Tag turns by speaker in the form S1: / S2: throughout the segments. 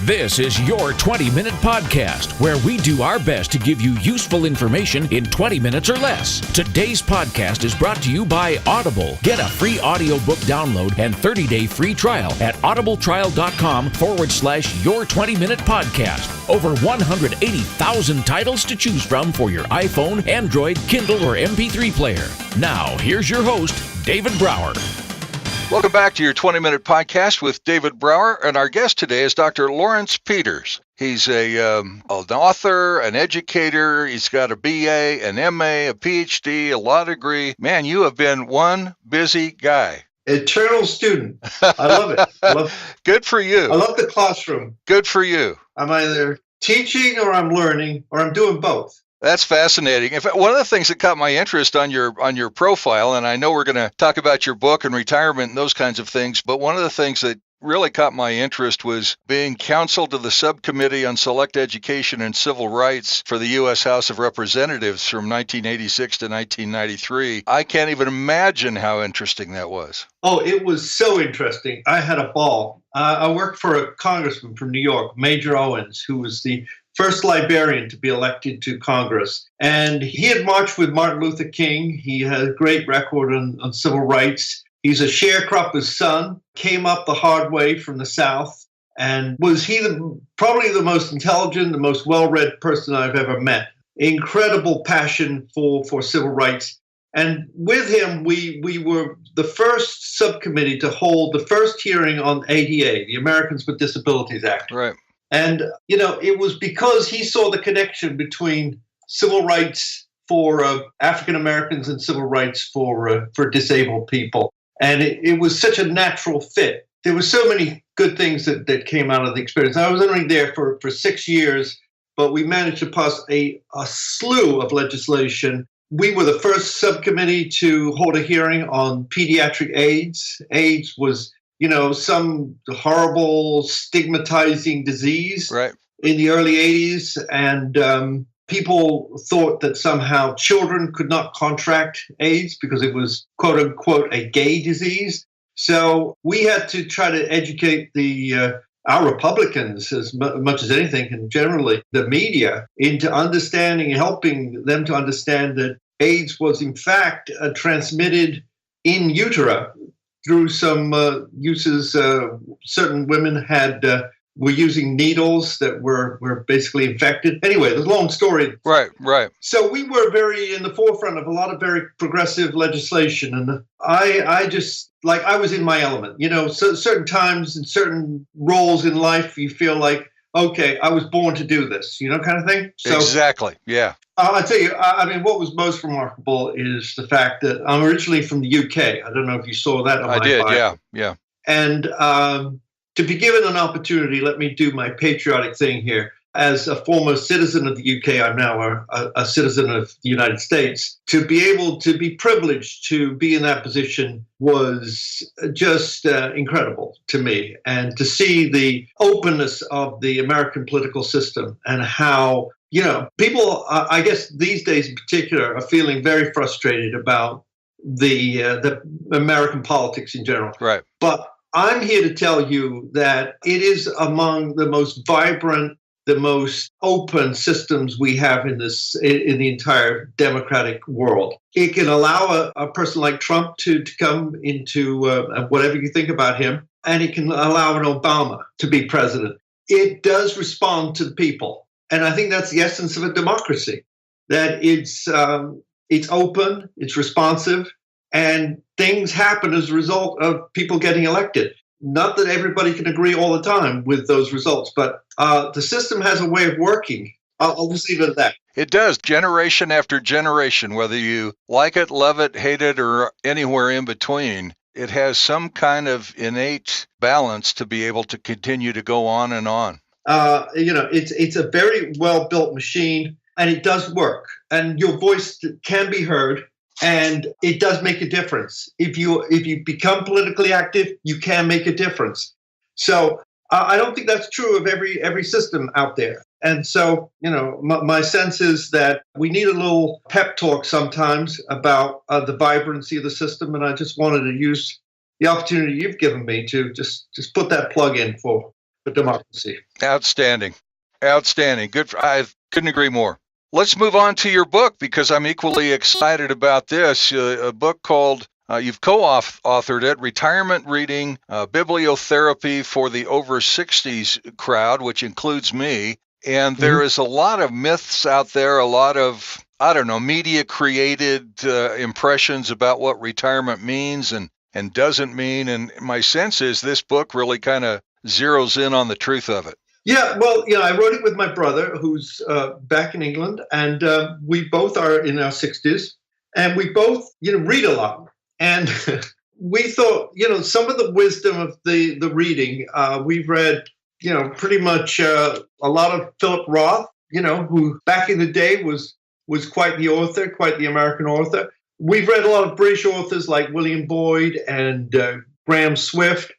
S1: This is your 20-minute podcast, where we do our best to give you useful information in 20 minutes or less. Today's podcast is brought to you by Audible. Get a free audiobook download and 30-day free trial at audibletrial.com/your 20-minute podcast. Over 180,000 titles to choose from for your iPhone, Android, Kindle, or MP3 player. Now, here's your host, David Brower.
S2: Welcome back to your 20-minute podcast with David Brower, and our guest today is Dr. Laurence Peters. He's an author, an educator. He's got a BA, an MA, a PhD, a law degree. Man, you have been one busy guy.
S3: Eternal student. I love it.
S2: Good for you.
S3: I love the classroom.
S2: Good for you.
S3: I'm either teaching or I'm learning or I'm doing both.
S2: That's fascinating. In fact, one of the things that caught my interest on your profile, and I know we're going to talk about your book and retirement and those kinds of things, but one of the things that really caught my interest was being counsel to the Subcommittee on Select Education and Civil Rights for the U.S. House of Representatives from 1986 to 1993. I can't even imagine how interesting that was.
S3: Oh, it was so interesting. I had a ball. I worked for a congressman from New York, Major Owens, who was the first librarian to be elected to Congress. And he had marched with Martin Luther King. He had a great record on civil rights. He's a sharecropper's son, came up the hard way from the South, and was probably the most intelligent, the most well-read person I've ever met. Incredible passion for civil rights. And with him, we were the first subcommittee to hold the first hearing on ADA, the Americans with Disabilities Act.
S2: Right.
S3: And, it was because he saw the connection between civil rights for African Americans and civil rights for disabled people. And it was such a natural fit. There were so many good things that came out of the experience. I was only there for 6 years, but we managed to pass a slew of legislation. We were the first subcommittee to hold a hearing on pediatric AIDS. AIDS was some horrible stigmatizing disease in the early 80s. And people thought that somehow children could not contract AIDS because it was, quote unquote, a gay disease. So we had to try to educate our Republicans as much as anything, and generally the media, into understanding and helping them to understand that AIDS was in fact transmitted in utero through some uses. Certain women were using needles that were basically infected. Anyway, there's a long story.
S2: Right.
S3: So we were very in the forefront of a lot of very progressive legislation. And I just, I was in my element. So certain times and certain roles in life, you feel like, okay, I was born to do this, kind of thing. So,
S2: exactly, yeah.
S3: I'll tell you, what was most remarkable is the fact that I'm originally from the UK. I don't know if you saw that on my bio.
S2: I did, yeah.
S3: And to be given an opportunity, let me do my patriotic thing here. As a former citizen of the UK, I'm now a citizen of the United States. To be able to be privileged to be in that position was just incredible to me. And to see the openness of the American political system and how, people, I guess these days in particular, are feeling very frustrated about the American politics in general.
S2: Right.
S3: But I'm here to tell you that it is among the most vibrant, the most open systems we have in the entire democratic world. It can allow a person like Trump to come into whatever you think about him, and it can allow an Obama to be president. It does respond to the people. And I think that's the essence of a democracy, that it's open, it's responsive, and things happen as a result of people getting elected. Not that everybody can agree all the time with those results, but the system has a way of working. I'll just leave it at that.
S2: It does, generation after generation, whether you like it, love it, hate it, or anywhere in between. It has some kind of innate balance to be able to continue to go on and on.
S3: It's a very well-built machine, and it does work. And your voice can be heard. And it does make a difference. If you become politically active, you can make a difference. So I don't think that's true of every system out there. And so, my sense is that we need a little pep talk sometimes about the vibrancy of the system. And I just wanted to use the opportunity you've given me to just put that plug in for for democracy.
S2: Outstanding. Outstanding. I couldn't agree more. Let's move on to your book, because I'm equally excited about this. A book called, you've co-authored it, Retirement Reading, Bibliotherapy for the Over 60s Crowd, which includes me. And there is a lot of myths out there, a lot of, media-created impressions about what retirement means and doesn't mean. And my sense is this book really kind of zeroes in on the truth of it.
S3: Yeah, well, I wrote it with my brother, who's back in England, and we both are in our 60s, and we both, read a lot. And we thought, some of the wisdom of the reading, we've read, pretty much a lot of Philip Roth, who back in the day was quite the author, quite the American author. We've read a lot of British authors like William Boyd and Graham Swift.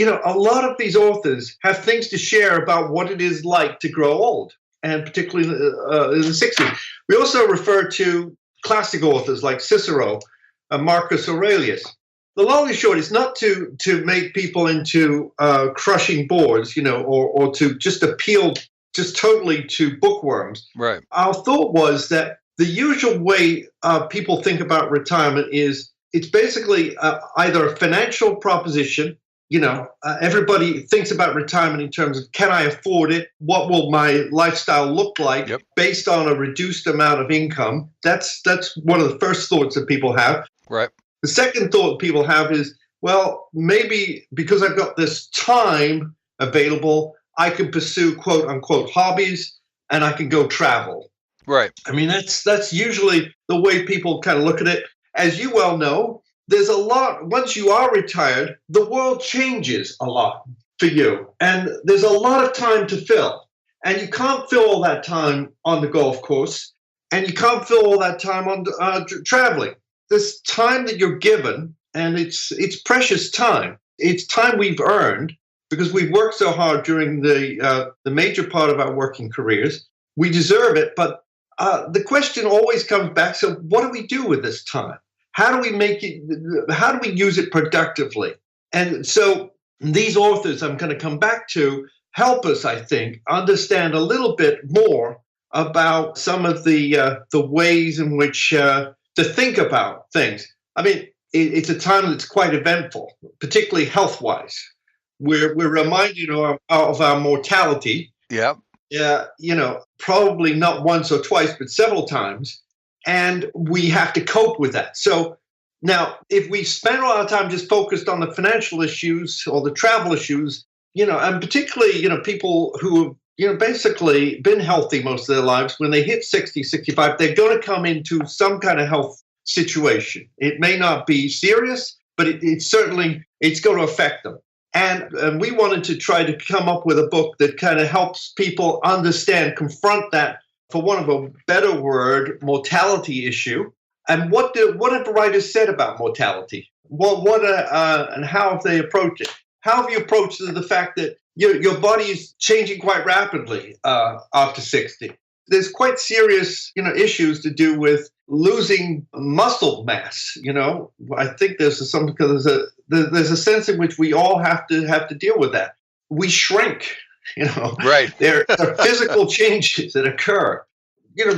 S3: A lot of these authors have things to share about what it is like to grow old, and particularly in the 60s. We also refer to classic authors like Cicero, Marcus Aurelius. The long and short is not to make people into crushing bores, or to just appeal just totally to bookworms.
S2: Right. Our
S3: thought was that the usual way people think about retirement is it's basically either a financial proposition. Everybody thinks about retirement in terms of, can I afford it? What will my lifestyle look like based on a reduced amount of income? That's one of the first thoughts that people have.
S2: Right.
S3: The second thought people have is, well, maybe because I've got this time available, I can pursue quote unquote hobbies and I can go travel.
S2: Right.
S3: I mean, that's usually the way people kind of look at it. As you well know, there's a lot, once you are retired, the world changes a lot for you. And there's a lot of time to fill. And you can't fill all that time on the golf course. And you can't fill all that time on traveling. This time that you're given, and it's precious time. It's time we've earned because we've worked so hard during the major part of our working careers. We deserve it. But the question always comes back, so what do we do with this time? How do we make it? How do we use it productively? And so these authors I'm going to come back to help us, I think, understand a little bit more about some of the ways in which to think about things. I mean, it's a time that's quite eventful, particularly health-wise. We're reminded of our mortality.
S2: Yeah.
S3: Yeah, probably not once or twice, but several times. And we have to cope with that. So now, if we spend a lot of time just focused on the financial issues or the travel issues, and particularly, people who have, basically been healthy most of their lives, when they hit 60, 65, they're going to come into some kind of health situation. It may not be serious, but it's going to affect them. And we wanted to try to come up with a book that kind of helps people confront that, for want of a better word, mortality issue. And what have the writers said about mortality? And how have they approached it? How have you approached the fact that your body is changing quite rapidly after 60? There's quite serious, issues to do with losing muscle mass. I think there's a sense in which we all have to deal with that. We shrink.
S2: Right.
S3: There are physical changes that occur.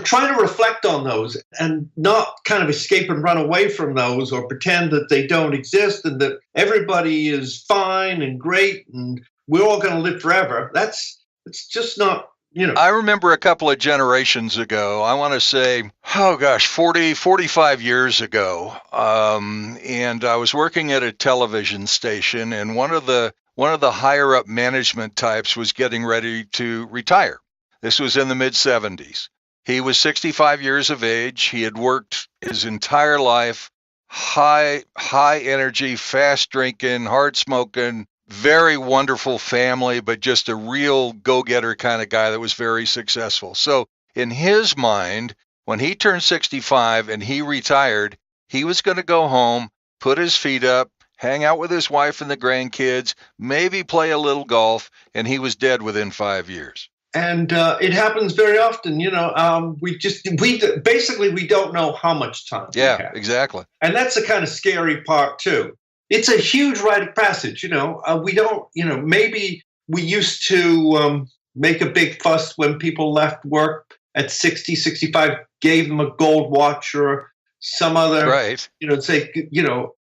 S3: Trying to reflect on those and not kind of escape and run away from those or pretend that they don't exist and that everybody is fine and great and we're all going to live forever. It's just not,
S2: I remember a couple of generations ago, I want to say, 45 years ago, and I was working at a television station, and one of the higher up management types was getting ready to retire. This was in the mid 70s. He was 65 years of age. He had worked his entire life, high energy, fast drinking, hard smoking, very wonderful family, but just a real go-getter kind of guy that was very successful. So in his mind, when he turned 65 and he retired, he was going to go home, put his feet up, hang out with his wife and the grandkids, maybe play a little golf, and he was dead within 5 years.
S3: And it happens very often, we don't know how much time we have.
S2: Exactly.
S3: And that's the kind of scary part too. It's a huge rite of passage, we don't, maybe we used to make a big fuss when people left work at 60, 65, gave them a gold watch or some other,
S2: Right.
S3: say,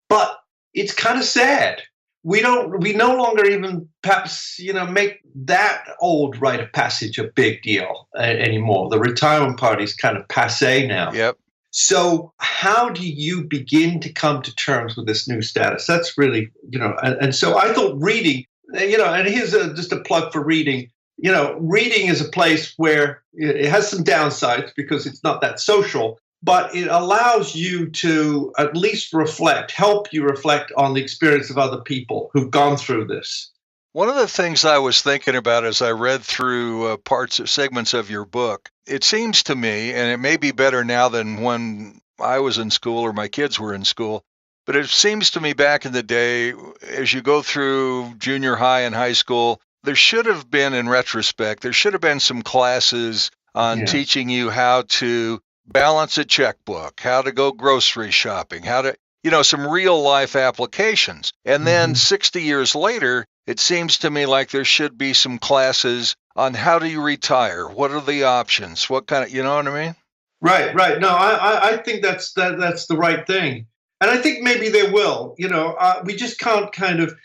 S3: but it's kind of sad. We no longer even perhaps, make that old rite of passage a big deal anymore. The retirement party is kind of passé now.
S2: Yep.
S3: So how do you begin to come to terms with this new status? That's really, and so I thought reading, and here's just a plug for reading. Reading is a place where it has some downsides because it's not that social, but it allows you to at least help you reflect on the experience of other people who've gone through this.
S2: One of the things I was thinking about as I read through segments of your book, it seems to me, and it may be better now than when I was in school or my kids were in school, but it seems to me back in the day, as you go through junior high and high school, there should have been, in retrospect, there should have been some classes on teaching you how to balance a checkbook, how to go grocery shopping, how to, some real life applications. And then 60 years later, it seems to me like there should be some classes on how do you retire? What are the options? What kind of, you know what I mean?
S3: Right. No, I think that's the right thing. And I think maybe they will, we just can't kind of,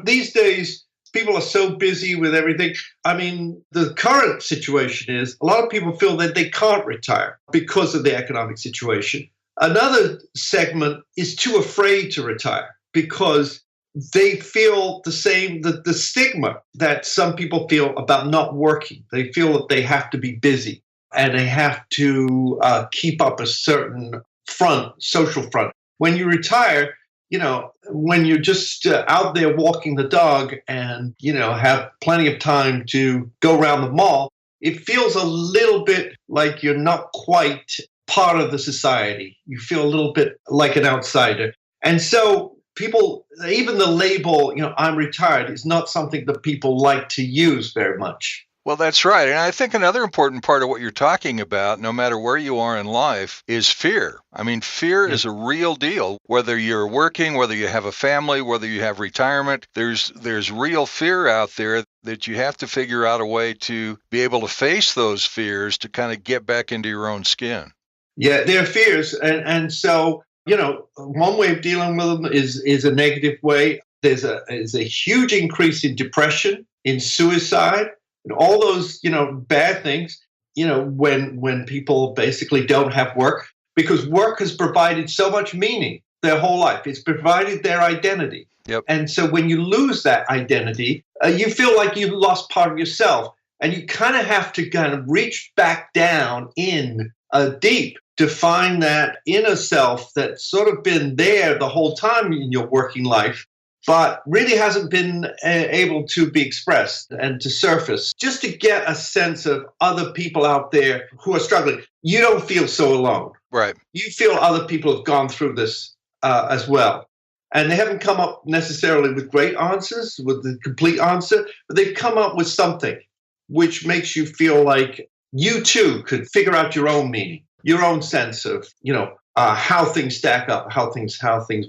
S3: these days, people are so busy with everything. I mean, the current situation is a lot of people feel that they can't retire because of the economic situation. Another segment is too afraid to retire because they feel the same, the stigma that some people feel about not working. They feel that they have to be busy and they have to keep up a certain social front. When you retire, when you're just out there walking the dog and, have plenty of time to go around the mall, it feels a little bit like you're not quite part of the society. You feel a little bit like an outsider. And so people, even the label, I'm retired, is not something that people like to use very much.
S2: Well, that's right. And I think another important part of what you're talking about, no matter where you are in life, is fear. I mean, fear is a real deal. Whether you're working, whether you have a family, whether you have retirement, there's real fear out there that you have to figure out a way to be able to face those fears to kind of get back into your own skin.
S3: Yeah, there are fears. And so, one way of dealing with them is a negative way. There's a huge increase in depression, in suicide, and all those, bad things, when people basically don't have work, because work has provided so much meaning their whole life. It's provided their identity.
S2: Yep.
S3: And so when you lose that identity, you feel like you've lost part of yourself. And you kind of have to kind of reach back down in deep to find that inner self that's sort of been there the whole time in your working life, but really hasn't been able to be expressed and to surface, just to get a sense of other people out there who are struggling. You don't feel so alone.
S2: Right.
S3: You feel other people have gone through this as well. And they haven't come up necessarily with great answers, with the complete answer, but they've come up with something which makes you feel like you too could figure out your own meaning, your own sense of, how things stack up, how things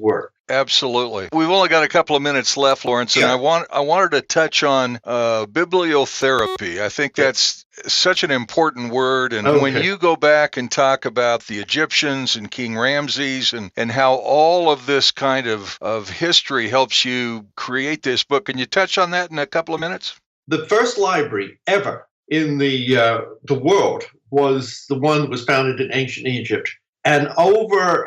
S3: work.
S2: Absolutely. We've only got a couple of minutes left, Laurence, and I wanted to touch on bibliotherapy. I think that's such an important word. And when you go back and talk about the Egyptians and King Ramses and how all of this kind of history helps you create this book, can you touch on that in a couple of minutes?
S3: The first library ever in the world was the one that was founded in ancient Egypt. And over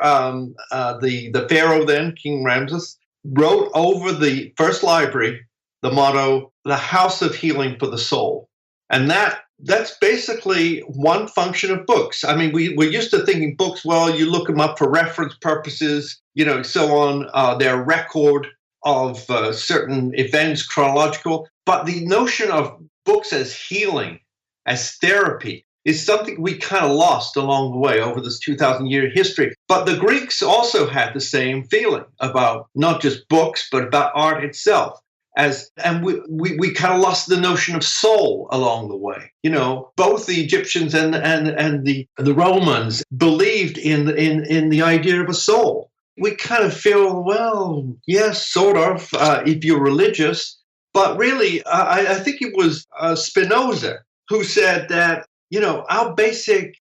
S3: the pharaoh then, King Ramses, wrote over the first library the motto, "The House of Healing for the Soul." And that's basically one function of books. I mean, we're used to thinking books, well, you look them up for reference purposes, so on, their record of certain events, chronological. But the notion of books as healing, as therapy, is something we kind of lost along the way over this 2,000-year history. But the Greeks also had the same feeling about not just books, but about art itself. And we kind of lost the notion of soul along the way. Both the Egyptians and the Romans believed in the idea of a soul. We kind of feel, well, yes, sort of, if you're religious. But really, I think it was Spinoza who said that, our basic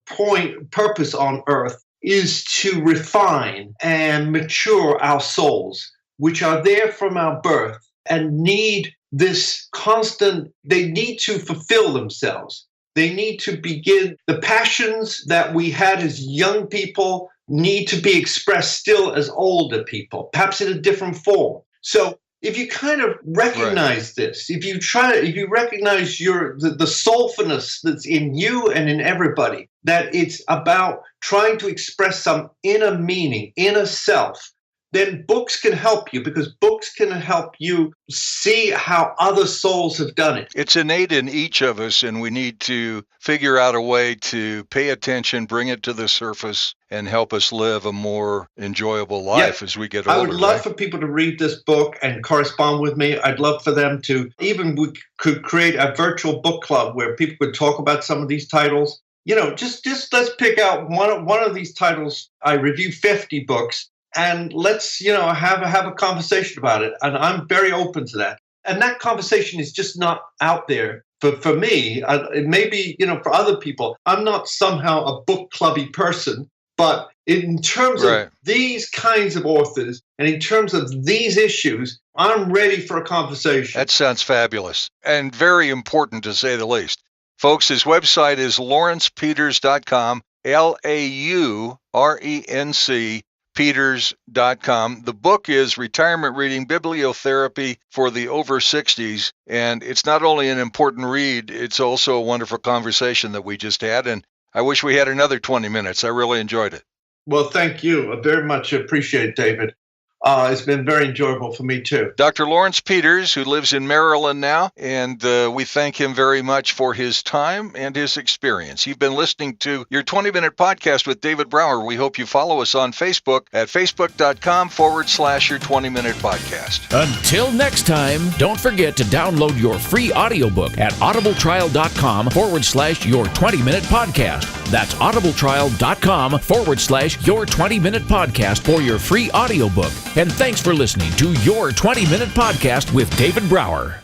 S3: purpose on earth is to refine and mature our souls, which are there from our birth and need this constant, they need to fulfill themselves. They need to begin, the passions that we had as young people need to be expressed still as older people, perhaps in a different form. So if you kind of recognize this, if you recognize the soulfulness that's in you and in everybody, that it's about trying to express some inner meaning, inner self, then books can help you, because books can help you see how other souls have done it.
S2: It's innate in each of us, and we need to figure out a way to pay attention, bring it to the surface, and help us live a more enjoyable life as we get older.
S3: I would love for people to read this book and correspond with me. I'd love for them to, we could create a virtual book club where people could talk about some of these titles. Just let's pick out one of these titles. I review 50 books. And let's, have a conversation about it. And I'm very open to that. And that conversation is just not out there for me. It may be, for other people. I'm not somehow a book clubby person. But in terms of these kinds of authors and in terms of these issues, I'm ready for a conversation.
S2: That sounds fabulous and very important, to say the least. Folks, his website is laurencepeters.com, LAURENC. Peters.com. The book is Retirement Reading, Bibliotherapy for the Over 60s. And it's not only an important read, it's also a wonderful conversation that we just had. And I wish we had another 20 minutes. I really enjoyed it.
S3: Well, thank you. I very much appreciate it, David. It's been very enjoyable for me, too.
S2: Dr. Laurence Peters, who lives in Maryland now, and we thank him very much for his time and his experience. You've been listening to your 20-minute podcast with David Brower. We hope you follow us on Facebook at facebook.com/your 20-minute podcast.
S1: Until next time, don't forget to download your free audiobook at audibletrial.com/your 20-minute podcast. That's audibletrial.com/your 20-minute podcast for your free audiobook. And thanks for listening to Your 20-Minute Podcast with David Brower.